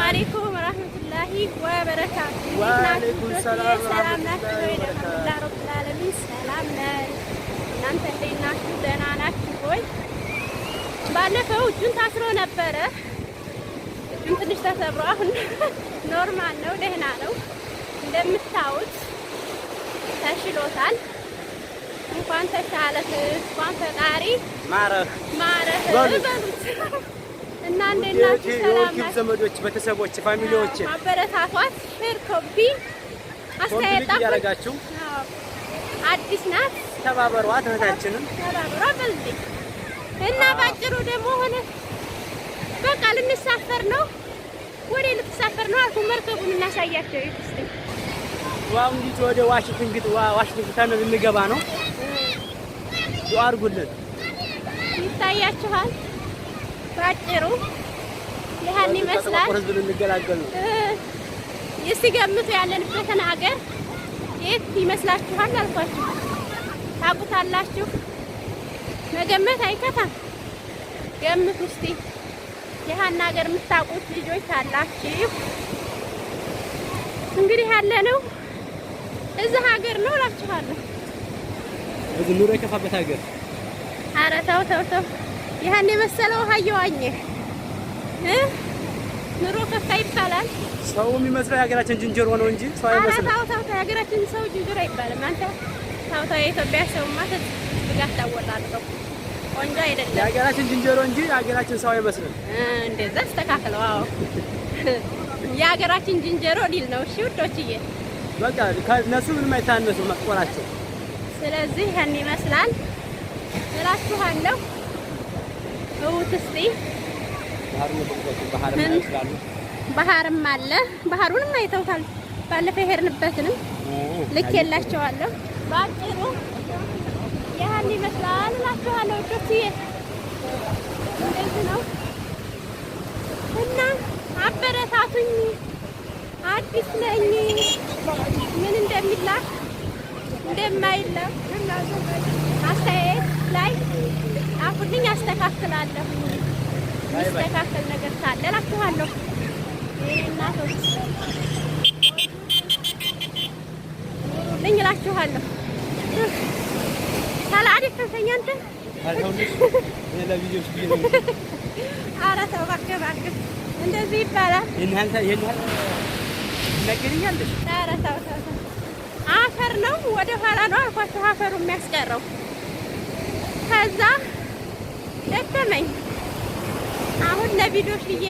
አለይኩም ወራህመቱላሂ ወበረካቱ። ወአለይኩም ሰላም ሰላም ናችሁ ወይ? አልሐምዱሊላህ ረብል ዓለሚን ሰላም ነን። እናንተ እንዴት ናችሁ? ደህና ናችሁ ወይ? ባለፈው እጁን ታስሮ ነበረ። እጁን ትንሽ ተሰብሮ አሁን ኖርማል ነው፣ ደህና ነው። እንደምታዩት ተሽሎታል። እንኳን ተሻለህ፣ እንኳን ፈጣሪ ማረህ በሉት እና እንዴት ናችሁ? ሰላም ናችሁ? ዘመዶች፣ ቤተሰቦች፣ ፋሚሊዎች ማበረታቷት፣ ሼር፣ ኮፒ፣ አስተያየት ያደረጋችሁ አዲስ ናት፣ ተባበሯት፣ እህታችንን ተባበሯት በልልኝ እና ባጭሩ ደግሞ ሆነ በቃ ልንሳፈር ነው። ወደ ልትሳፈር ነው አልኩ። መርከቡን እናሳያቸው እስቲ። ዋው እንግዲህ ወደ ዋሽንግተን ልንገባ ነው። ዱአ አድርጉልን። ይታያችኋል። ባጭሩ ይሄን ይመስላል። ህዝብ ልንገላገል ነው። እስቲ ገምቱ ያለንበትን ሀገር የት ይመስላችኋል? አልኳችሁ። ታውቁታላችሁ። መገመት አይከፋም። ገምቱ እስቲ። ይሄን ሀገር የምታውቁት ልጆች አላችሁ። እንግዲህ ያለነው እዚህ ሀገር ነው እላችኋለሁ። እዚህ ኑሮ የከፋበት ሀገር። ኧረ ተው ተው ተው። ይሄን የመሰለው ውሃ እየዋኘህ ኑሮ ከፋ ይባላል። ሰው የሚመስለው የሀገራችን ዝንጀሮ ነው እንጂ ሰው አይመስልም። ኧረ ተው ተው ተው። የሀገራችን ሰው ዝንጀሮ አይባልም። አንተ ተው ተው። የኢትዮጵያ ሰውማ ትጋት ታወጣለህ። ቆንጆ አይደለም። የሀገራችን ዝንጀሮ እንጂ የሀገራችን ሰው አይመስልም። እንደዛ አስተካክለው። አዎ የሀገራችን ዝንጀሮ ዲል ነው። እሺ ውዶችዬ፣ በቃ ከነሱ ምንም አይታነሱ መጥቆራቸው። ስለዚህ ይሄን ይመስላል እላችኋለሁ። እውት እስቲ ባህርም አለ። ባህሩንም አይተውታል። ባለፈው የሄድንበትንም ልክ የላቸዋለሁ። ባጭሩ ይሄን ይመስላል እላችኋለሁ ውዶችዬ። እንደዚህ ነው እና አበረታቱኝ። አዲስ ነኝ። ምን እንደሚላክ እንደማይላክ አስተያየት ላይ አፉልኝ፣ አስተካክላለሁ። የሚስተካከል ነገር ካለ እላችኋለሁ። እናቶች ልኝ እላችኋለሁ። ሰላዲ ከሰኛ አንተ ኧረ ተው እባክህ እባክህ፣ እንደዚህ ይባላል። ኧረ ተው ተው ተው። አፈር ነው ወደ ኋላ ነው አልኳቸው። አፈሩ የሚያስቀረው ከዛ ደከመኝ። አሁን ለቪዲዮሽ